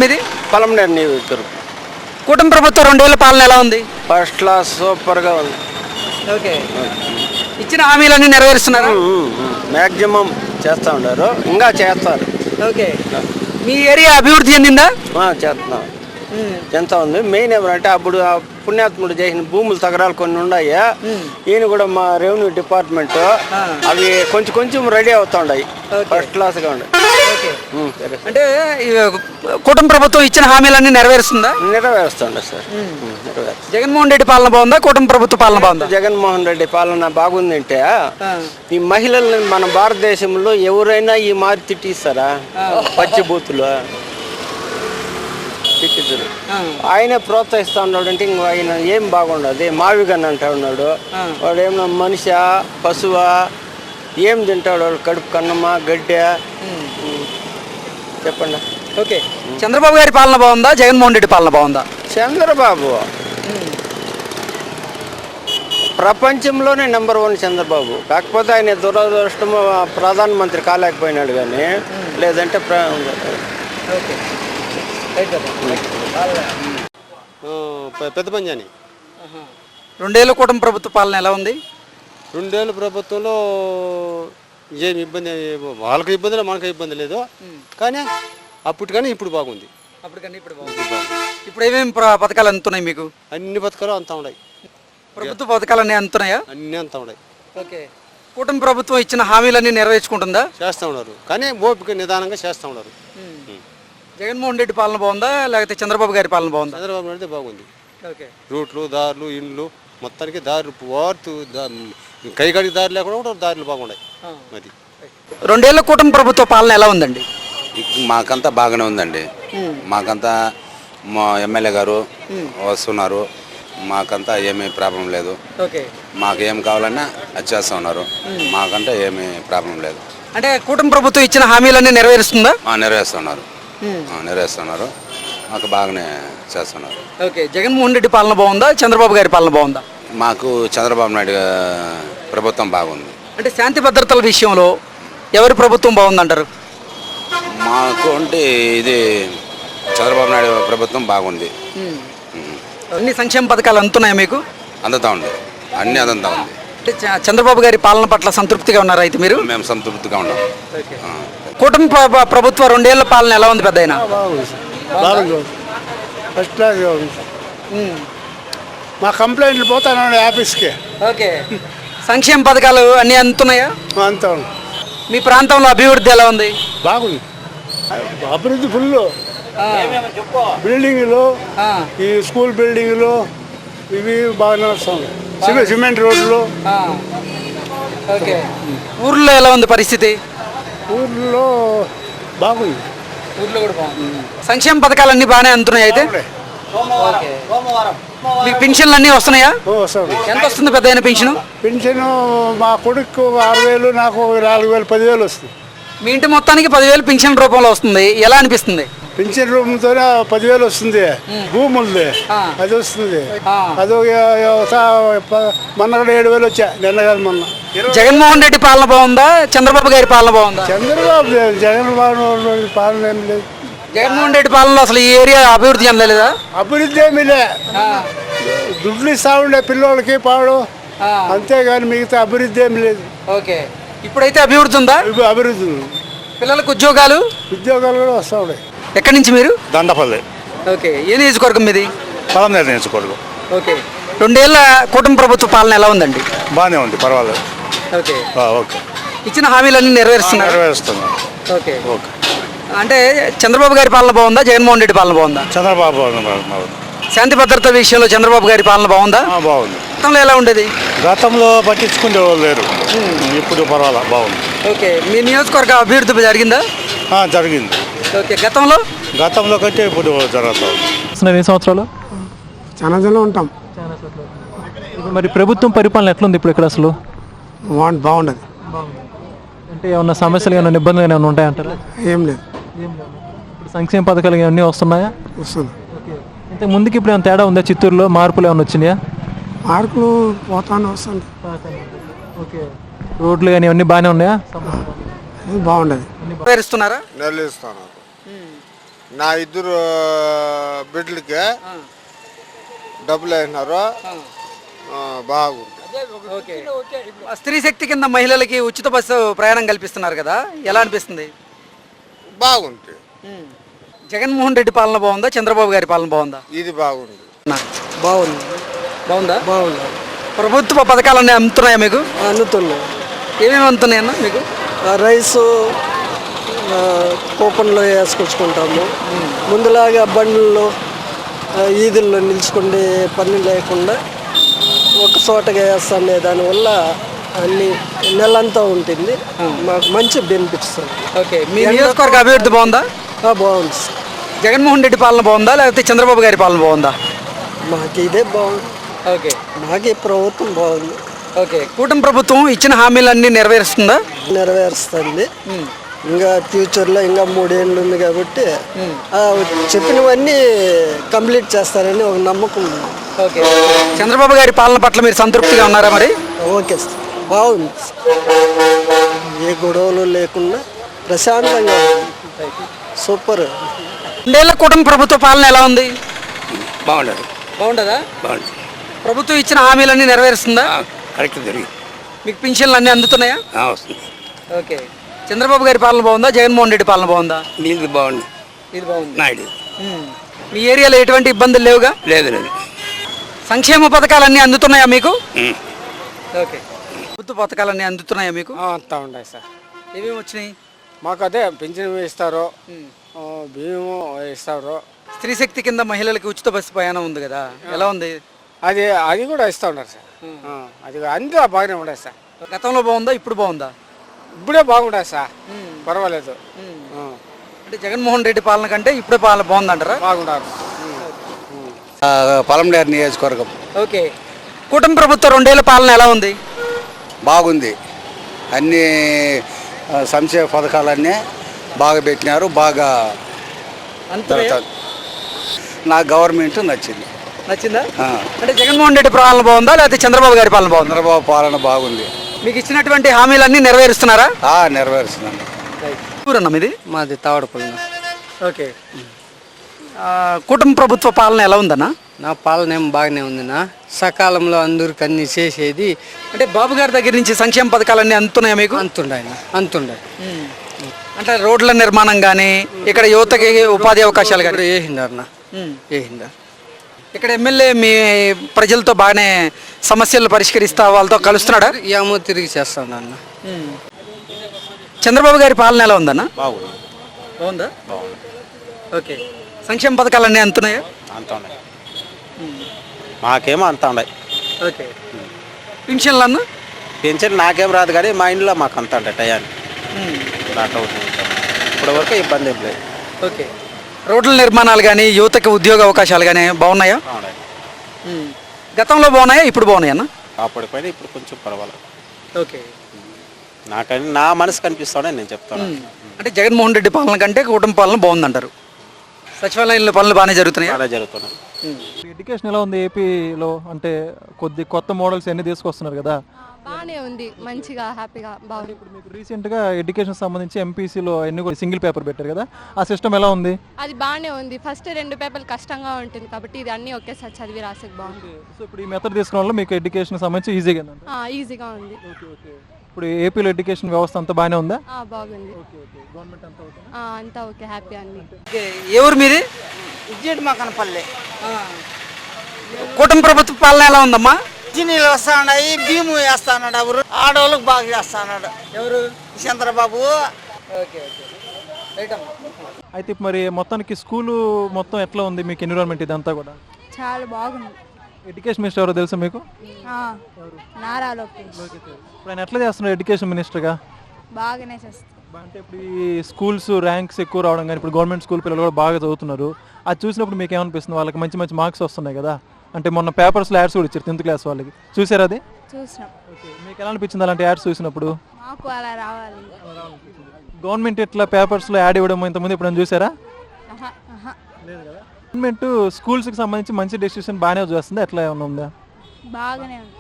మీది? పలమనేరు నియోజకవర్గం. కూటమి ప్రభుత్వం 2 ఏళ్ల పాలన ఎలా ఉంది? ఫస్ట్ క్లాస్ సూపర్గా ఉంది. ఓకే. ఇచ్చిన హామీలన్నీ నెరవేరుస్తున్నారా? మ్యాక్సిమం చేస్తూ ఉన్నారు, ఇంకా చేస్తారు. ఓకే. మీ ఏరియా అభివృద్ధి చెందిందా? చేస్తున్నాం. ఎంత ఉంది మెయిన్ ఏమంటే అప్పుడు ఆ పుణ్యాత్ముడు చేసిన భూములు తగరాలు కొన్ని ఉన్నాయి. ఈయన కూడా మా రెవెన్యూ డిపార్ట్మెంట్ అవి కొంచెం కొంచెం రెడీ అవుతా ఉన్నాయి. ఫస్ట్ క్లాస్గా ఉన్నాయి. అంటే కూటమి ప్రభుత్వం ఇచ్చిన హామీలన్నీ నెరవేరుస్తుందా? నెరవేరుస్తుండే సార్. జగన్మోహన్ రెడ్డి పాలన బాగుందా, కూటమి ప్రభుత్వ పాలన బాగుందా? జగన్మోహన్ రెడ్డి పాలన బాగుందంటే ఈ మహిళల్ని మన భారతదేశంలో ఎవరైనా ఈ మారి తిట్టిస్తారా? పచ్చిబూతులు తిట్టిద్దరు. ఆయనే ప్రోత్సహిస్తూ ఉన్నాడు అంటే ఇంక ఆయన ఏం బాగుండదు. మావిగన్ అంటా ఉన్నాడు. వాడు ఏమన్నా మనిషా పశువా ఏం తింటాడు? వాడు కడుపు కన్నమా గడ్డ చెప్పండి. ఓకే. చంద్రబాబు గారి పాలన బాగుందా, జగన్మోహన్ రెడ్డి పాలన బాగుందా? చంద్రబాబు ప్రపంచంలోనే నెంబర్ 1 చంద్రబాబు. కాకపోతే ఆయన దురదృష్టము ప్రధానమంత్రి కాలేకపోయినాడు, కానీ లేదంటే పెద్ద పంజాని. 2 ఏళ్ల కూటమి ప్రభుత్వ పాలన ఎలా ఉంది? 2 ఏళ్ళ ప్రభుత్వంలో ఏమి ఇబ్బంది, వాళ్ళకి ఇబ్బంది లేదు, మనకి ఇబ్బంది లేదు. కానీ అప్పటికన్నా ఇప్పుడు బాగుంది. ఇప్పుడు ఏమేమి పథకాలు అందుతున్నాయి మీకు? అన్ని పథకాలు అంతా ఉన్నాయి. ప్రభుత్వ పథకాలు అన్నీ అందుతున్నాయా? అన్నీ అంతా ఉన్నాయి. ఓకే. కూటమి ప్రభుత్వం ఇచ్చిన హామీలన్నీ నెరవేర్చుకుంటుందా? చేస్తూ ఉన్నారు, కానీ ఓపిక నిదానంగా చేస్తూ ఉన్నారు. జగన్మోహన్ రెడ్డి పాలన బాగుందా, లేకపోతే చంద్రబాబు గారి పాలన బాగుందా? చంద్రబాబు నాయుడు బాగుంది. ఓకే. రూట్లు, దారులు, ఇండ్లు మొత్తానికి దారులు వార్తు కైగాడికి దారి లేకుండా కూడా దారులు బాగున్నాయి. మరి 2 ఏళ్ల కూటమి ప్రభుత్వ పాలన ఎలా ఉందండి? మాకంతా బాగానే ఉందండి. మాకంతా మా ఎమ్మెల్యే గారు వస్తున్నారు, మాకంతా ఏమీ ప్రాబ్లం లేదు. మాకు ఏం కావాలన్నా అది చేస్తూ ఉన్నారు, మాకంతా ఏమీ ప్రాబ్లం లేదు. అంటే కూటమి ప్రభుత్వం ఇచ్చిన హామీలన్నీ నెరవేరుస్తుందా? నెరవేరుస్తున్నారు, నెరవేరుస్తున్నారు, మాకు బాగానే చేస్తున్నారు. ఓకే. జగన్మోహన్ రెడ్డి పాలన బాగుందా, చంద్రబాబు గారి పాలన బాగుందా? మాకు చంద్రబాబు నాయుడు ప్రభుత్వం బాగుంది. అంటే శాంతి భద్రతల విషయంలో ఎవరి ప్రభుత్వం బాగుందంటారు? మాకు అంటే ఇది చంద్రబాబు నాయుడు ప్రభుత్వం బాగుంది. అన్ని సంక్షేమ పథకాలు అందుతున్నాయా మీకు? అందుతా ఉంది, అన్నీ అందుతా ఉంది. అంటే చంద్రబాబు గారి పాలన పట్ల సంతృప్తిగా ఉన్నారా అయితే మీరు? మేము సంతృప్తిగా ఉన్నాం. కూటమి ప్రభుత్వ 2 ఏళ్ల పాలన ఎలా ఉంది పెద్దయినా? ఫస్ట్ క్లాస్గా ఉంది. మా కంప్లైంట్లు పోతాను ఆఫీస్కి. ఓకే. సంక్షేమ పథకాలు అన్నీ అందుతున్నాయా? అంతా మీ ప్రాంతంలో అభివృద్ధి ఎలా ఉంది? బాగుంది. అభివృద్ధి ఫుల్. బిల్డింగ్లు, ఈ స్కూల్ బిల్డింగ్లు ఇవి బాగా నడుస్తుంది. సిమెంట్ రోడ్లు. ఓకే. ఊర్లో ఎలా ఉంది పరిస్థితి? ఊర్లో బాగుంది. ఊర్లో కూడా బాగుంది. సంక్షేమ పథకాలు అన్నీ బాగానే అందుతున్నాయి అయితే? మీకు పెన్షన్లు అన్నీ వస్తున్నాయా? వస్తుంది. ఎంత వస్తుంది పెద్ద అయిన పెన్షన్? పెన్షన్ మా కొడుకు 6,000, నాకు 4,000, 10,000 వస్తుంది. మీ ఇంటి మొత్తానికి 10,000 పెన్షన్ రూపంలో వస్తుంది, ఎలా అనిపిస్తుంది? పెన్షన్ రూపంతోనే 10,000 వస్తుంది. భూములది అది వస్తుంది. అది మొన్న కూడా 7,000 వచ్చా, నిన్న కాదు మొన్న. జగన్మోహన్ రెడ్డి పాలన బాగుందా, చంద్రబాబు గారి పాలన బాగుందా? జగన్మోహన్ పాలన ఏమి లేదు. జగన్మోహన్ రెడ్డి పాలనలో అసలు ఈ ఏరియా అభివృద్ధి చెందలేదా? అభివృద్ధి ఏమీ లే. దుడ్లు ఇస్తా ఉండే పిల్లలకి పాడు, అంతేగాని మిగతా అభివృద్ధి ఏమి లేదు. ఓకే. ఇప్పుడైతే అభివృద్ధి ఉందా? అభివృద్ధి ఉంది. పిల్లలకు ఉద్యోగాలు కూడా వస్తూ ఉన్నాయి. ఎక్కడి నుంచి మీరు? దండపల్లి. ఓకే. ఏ నియోజకవర్గం మీది? పలమనేరు నియోజకవర్గం. ఓకే. 2 ఏళ్ల కూటమి ప్రభుత్వ పాలన ఎలా ఉందండి? బాగానే ఉంది, పర్వాలేదు. ఓకే. ఓకే. ఇచ్చిన హామీలన్నీ నెరవేరుస్తున్నారు? నెరవేరుస్తున్నారు. ఓకే. ఓకే. అంటే చంద్రబాబు గారి పాలన బాగుందా, జగన్మోహన్ రెడ్డి పాలన బాగుందా? చంద్రబాబు శాంతి భద్రత విషయంలో చంద్రబాబు గారి పాలన బాగుందా? బాగుంది. గతంలో ఎలా ఉండేది? గతంలో పట్టించుకునే వాళ్ళు లేరు, ఇప్పుడు పర్వాలేదు, బాగుంది. ఓకే. మీ నియోజకవర్గ అభివృద్ధి జరిగిందా? జరిగింది. ఓకే. గతంలో కంటే ఇప్పుడు జరుగుతుంది. ఎన్ని సంవత్సరాలు? చాలా జనం ఉంటాం. మరి ప్రభుత్వం పరిపాలన ఎట్లుంది ఇప్పుడు ఇక్కడ అసలు? బాగుండదు. అంటే ఏమన్నా సమస్యలు, ఏమైనా ఇబ్బందులు ఏమైనా ఉంటాయంటారా? ఏం లేదు. ఇప్పుడు సంక్షేమ పథకాలు ఇవన్నీ వస్తున్నాయా? వస్తుంది. ఇంతకు ముందుకి ఇప్పుడు ఏమైనా తేడా ఉందా? చిత్తూరులో మార్పులు ఏమైనా వచ్చినాయా? మార్పులు పోతానే వస్తుంది. ఓకే. రోడ్లు కానీ ఇవన్నీ బాగానే ఉన్నాయా? బాగుండదు. నెరవేరుస్తున్నారా? నెరవేరుస్తున్నారు. నా ఇద్దరు బిడ్డలకి డబ్బులు వేసినారు బాగుంది. ఓకే. స్త్రీ శక్తి కింద మహిళలకి ఉచిత బస్సు ప్రయాణం కల్పిస్తున్నారు కదా, ఎలా అనిపిస్తుంది? బాగుంది. జగన్మోహన్ రెడ్డి పాలన బాగుందా, చంద్రబాబు గారి పాలన బాగుందా? ఇది బాగుంది. బాగుంది. బాగుందా? బాగుంది. ప్రభుత్వ పథకాలన్నీ అందుతున్నాయా మీకు? అందుతున్నాయి. ఏమేమి అందుతున్నాయన్నా మీకు? రైసు కూపన్లో వేసుకొచ్చుకుంటాము. ముందులాగా బండ్లలో ఈదుల్లో నిలుచుకుండే పని లేకుండా ఒక చోటగా వేస్తాండే దానివల్ల అన్ని నెలంతా ఉంటుంది. మాకు మంచి బెనిఫిట్స్. ఓకే. మీ నియోజకవర్గ అభివృద్ధి బాగుందా? బాగుంది. జగన్మోహన్ రెడ్డి పాలన బాగుందా లేకపోతే చంద్రబాబు గారి పాలన బాగుందా? మాకు ఇదే బాగుంది. ఓకే. మాకు ఈ ప్రభుత్వం బాగుంది. ఓకే. కూటమి ప్రభుత్వం ఇచ్చిన హామీలన్నీ నెరవేరుస్తుందా? నెరవేరుస్తుంది. ఇంకా ఫ్యూచర్లో ఇంకా 3 ఏళ్ళు ఉంది కాబట్టి చెప్పినవన్నీ కంప్లీట్ చేస్తారని ఒక నమ్మకం ఉంది. ఓకే. చంద్రబాబు గారి పాలన పట్ల మీరు సంతృప్తిగా ఉన్నారా మరి? ఓకే సార్, బాగుంది. ఏ గొడవలు లేకుండా ప్రశాంతంగా సూపర్. 2 ఏళ్ల కూటమి ప్రభుత్వ పాలన ఎలా ఉంది? బాగుండదు. బాగుంటుందా? బాగుంది. ప్రభుత్వం ఇచ్చిన హామీలన్నీ నెరవేరుస్తుందా? కరెక్ట్ జరిగి మీకు పింఛన్లు అన్నీ అందుతున్నాయా? వస్తుంది. ఓకే. చంద్రబాబు గారి పాలన బాగుందా, జగన్మోహన్ రెడ్డి పాలన బాగుందా? నీళ్ళు బాగుంది. ఇది బాగుంది. నాయుడు మీ ఏరియాలో ఎటువంటి ఇబ్బందులు లేవుగా? లేదు లేదు. సంక్షేమ పథకాలన్నీ అందుతున్నాయా మీకు? ఓకే. ప్రభుత్వ పథకాలన్నీ అందుతున్నాయా మీకు? అంతా ఉన్నాయి సార్. ఏమేమి వచ్చినాయి? మాకు అదే పింఛన్ ఇస్తారు, బియ్యము ఇస్తారు. స్త్రీ శక్తి కింద మహిళలకి ఉచిత బస్సు ప్రయాణం ఉంది కదా, ఎలా ఉంది? అది కూడా ఇస్తూ ఉన్నారు సార్. అది అంతా బాగానే ఉన్నాయి సార్. గతంలో బాగుందా, ఇప్పుడు బాగుందా? ఇప్పుడే బాగుంటాయి సార్, పర్వాలేదు. అంటే జగన్మోహన్ రెడ్డి పాలన కంటే ఇప్పుడే పాలన బాగుందంటారా? బాగుంటారు. పొలంనేరు నియోజకవర్గం ఓకే. కూటమి ప్రభుత్వం 2 ఏళ్ల పాలన ఎలా ఉంది? బాగుంది. అన్ని సంక్షేమ పథకాలన్నీ బాగా పెట్టినారు. బాగా జరుగుతుంది. నా గవర్నమెంట్ నచ్చింది. నచ్చిందా? అంటే జగన్మోహన్ రెడ్డి పాలన బాగుందా లేకపోతే చంద్రబాబు గారి పాలన బాగుందా? చంద్రబాబు పాలన బాగుంది. మీకు ఇచ్చినటువంటి హామీలన్నీ నెరవేరుస్తున్నారా? నెరవేరుస్తున్నాను. ఊరన్నా మీది? మాది తావడపల్లి. ఓకే. కూటమి ప్రభుత్వ పాలన ఎలా ఉందన్నా? నా పాలన ఏం బాగానే ఉందినా. సకాలంలో అందరికి అన్ని చేసేది. అంటే బాబు గారి దగ్గర నుంచి సంక్షేమ పథకాలన్నీ అందుతున్నాయా మీకు? అంతుండే. అంటే రోడ్ల నిర్మాణం కానీ, ఇక్కడ యువతకి ఉపాధి అవకాశాలు కానీ వేసిండారు. ఇక్కడ ఎమ్మెల్యే మీ ప్రజలతో బాగానే సమస్యలు పరిష్కరిస్తా వాళ్ళతో కలుస్తున్నాడా? ఏమో తిరిగి చేస్తాను అన్న. చంద్రబాబు గారి పాలన ఎలా ఉందన్న? బాగుందా? ఓకే. సంక్షేమ పథకాలన్నీ అందుతున్నాయా? అంత ఉన్నాయి. మాకేమో అంత ఉన్నాయి. ఓకే. పింఛన్లు అన్న? పెన్షన్ నాకేం రాదు కానీ మా ఇంట్లో మాకు అంత ఉంటాయి టయానికి. ఇప్పటి వరకు ఇబ్బంది ఏం లేదు. ఓకే. రోడ్ల నిర్మాణాలు కానీ, యువతకి ఉద్యోగ అవకాశాలు కానీ బాగున్నాయా? గతంలో బాగున్నాయా, ఇప్పుడు బాగున్నాయా అన్న? అప్పటిపైన ఇప్పుడు కొంచెం పర్వాలేదు. ఓకే. నా మనసు కనిపిస్తానే నేను చెప్తాను. అంటే జగన్మోహన్ రెడ్డి పాలన కంటే కూటమి పాలన బాగుందంటారు. సచివాలయంలో పనులు బాగానే జరుగుతున్నాయి. చాలా జరుగుతున్నాయి. ఎడ్యుకేషన్ ఎలా ఉంది ఏపీలో? అంటే కొత్త మోడల్స్ అన్ని తీసుకొస్తున్నారు కదా. బాగానే ఉంది, మంచిగా హ్యాపీగా బాగుంది. ఇప్పుడు మీకు రీసెంట్గా ఎడ్యుకేషన్ సంబంధించి ఎంపీసీలో ఎన్ని కూడా సింగిల్ పేపర్ పెట్టారు కదా, ఆ సిస్టమ్ ఎలా ఉంది? అది బాగానే ఉంది. ఫస్ట్ 2 పేపర్లు కష్టంగా ఉంటుంది కాబట్టి ఇది అన్ని ఒకేసారి చదివి రాసేది బాగుంది. సో ఇప్పుడు ఈ మెథడ్ తీసుకున్న వల్ల మీకు ఎడ్యుకేషన్ సంబంధించి ఈజీగా ఈజీగా ఉంది. ఇప్పుడు ఏపీలో ఎడ్యుకేషన్ వ్యవస్థ అంతా బాగానే ఉందా? బాగుంది. గవర్నమెంట్ అంతా ఓకే, హ్యాపీ అన్ని. ఏ ఊరు మీది? మాకనపల్లి. కూటమి ప్రభుత్వ పాలన ఎలా ఉందమ్మా? నీళ్ళు వస్తాయి, భీము వేస్తాడు. ఎవరు ఆడవాళ్ళకి బాగా చేస్తాడు. ఎవరు? చంద్రబాబు. అయితే మరి మొత్తానికి స్కూలు మొత్తం ఎట్లా ఉంది మీకు ఎన్విరాన్మెంట్ ఇదంతా కూడా? చాలా బాగుంది. ఎడ్యుకేషన్ మినిస్టర్ ఎవరో తెలుసా మీకు? నారా లోకేష్. ఇప్పుడు ఆయన ఎట్లా చేస్తున్నారు ఎడ్యుకేషన్ మినిస్టర్గా? బాగానే చేస్తారు. అంటే ఇప్పుడు ఈ స్కూల్స్ ర్యాంక్స్ ఎక్కువ రావడం కానీ, ఇప్పుడు గవర్నమెంట్ స్కూల్ పిల్లలు కూడా బాగా చదువుతున్నారు. అది చూసినప్పుడు మీకు ఏమనిపిస్తుంది? వాళ్ళకి మంచి మంచి మార్క్స్ వస్తున్నాయి కదా. అంటే మొన్న పేపర్స్లో యాడ్స్ కూడా ఇచ్చారు 10th క్లాస్ వాళ్ళకి, చూసారా అది? చూసినాం. మీకు ఎలా అనిపించింది అలాంటి యాడ్స్ చూసినప్పుడు? మాకు అలా రావాలి. గవర్నమెంట్ ఇట్లా పేపర్స్లో యాడ్ ఇవ్వడం ఇంతకుముందు ఇప్పుడు చూసారా? లేదు కదా. గవర్నమెంట్ స్కూల్స్కి సంబంధించి మంచి డెసిషన్ బాగానే చేస్తుంది, ఎట్లా ఏమన్నా ఉందా? బాగానే ఉంది.